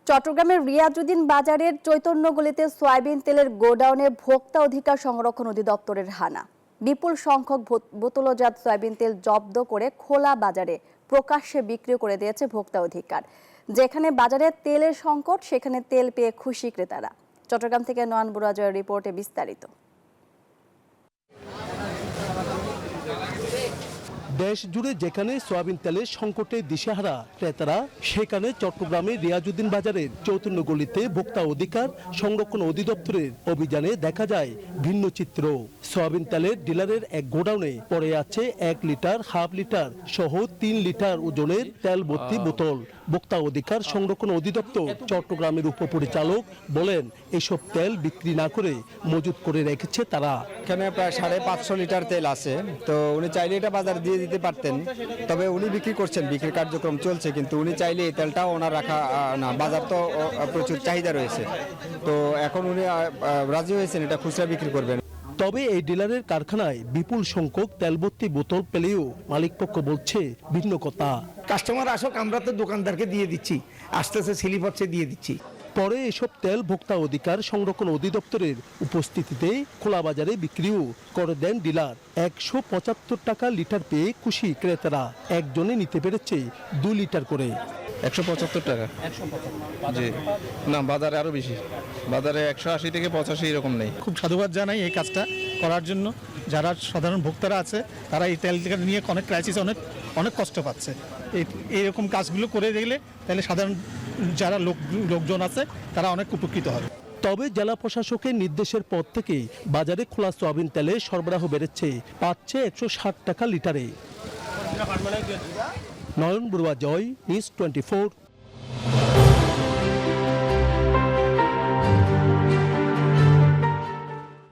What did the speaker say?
চট্টগ্রামের রিয়াজউদ্দিন বাজারের চৈতন্যগলিতে সয়াবিন তেলের গোডাউনে ভোক্তা অধিকার সংরক্ষণ অধিদপ্তরের হানা। বিপুল সংখ্যক বোতলজাত সয়াবিন তেল জব্দ করে খোলা বাজারে প্রকাশ্যে বিক্রি করে দিয়েছে ভোক্তা অধিকার। যেখানে বাজারে তেলের সংকট, সেখানে তেল পেয়ে খুশি ক্রেতারা। চট্টগ্রাম থেকে নয়ন বড়ুয়া জয়ের রিপোর্টে বিস্তারিত। দেশ জুড়ে যেখানে সয়াবিন তেলের সংকটে দিশেহারা ক্রেতারা, সেখানে চট্টগ্রামের রিয়াজউদ্দিন বাজারের চৈতন্যগলিতে ভোক্তা অধিকার সংরক্ষণ অধিদপ্তরের অভিযানে দেখা যায় ভিন্ন চিত্র। সয়াবিন তেলের ডিলারের এক গোডাউনে পড়ে আছে 1 লিটার, হাফ লিটার সহ 3 লিটার ওজনের তেল ভর্তি বোতল। ভোক্তা অধিকার সংরক্ষণ অধিদপ্তর চট্টগ্রামের উপপরিচালক বলেন, এসব তেল বিক্রি না করে মজুত করে রেখেছে তারা। এখানে প্রায় 550 লিটার তেল আছে, তো উনি চাইলে এটা বাজারে দিয়ে দিতে পারতেন, তবে উনি বিক্রি করছেন, বিক্রির কার্যক্রম চলছে, কিন্তু উনি চাইলে এই তেলটাও ওনার রাখা না, বাজার তো প্রচুর চাহিদা রয়েছে, তো এখন উনি রাজি হয়েছেন এটা খুচরা বিক্রি করবেন। তবে এই ডিলারের কারখানায় বিপুল সংখ্যক তেলভর্তি বোতল পেলেও মালিকপক্ষ বলছে ভিন্ন কথা। কাস্টমার আসুক, আমরা তো দোকানদারকে দিয়ে দিচ্ছি, আস্তে আস্তে স্লিপ হচ্ছে দিয়ে দিচ্ছি। পরে এসব তেল ভোক্তা অধিকার সংরক্ষণ অধিদপ্তরের উপস্থিতিতে খোলা বাজারে বিক্রিও করে দেন ডিলার। 175 টাকা লিটার পেয়ে খুশি ক্রেতারা। একজনে নিতে পেরেছে 2 লিটার করে। 175 টাকা। জি না, বাজারে আরো বেশি, বাজারে 180 থেকে 85 এরকম নেই। খুব সাধুবাদ জানাই এই কাজটা করার জন্য। যারা সাধারণ ভোক্তারা আছে তারা এই তেল নিয়ে অনেক ক্রাইসিস, অনেক কষ্ট পাচ্ছে। এইরকম কাজগুলো করে দেখলে তাহলে সাধারণ যারা লোকজন আছে তারা অনেক উপকৃত হবে। তবে জেলা প্রশাসকের নির্দেশের পর থেকে বাজারে খোলা সয়াবিন তেলের সরবরাহ বেড়েছে, পাচ্ছে 160 টাকা লিটারে। নয়ন বড়ুয়া জয়, নিউজ 24।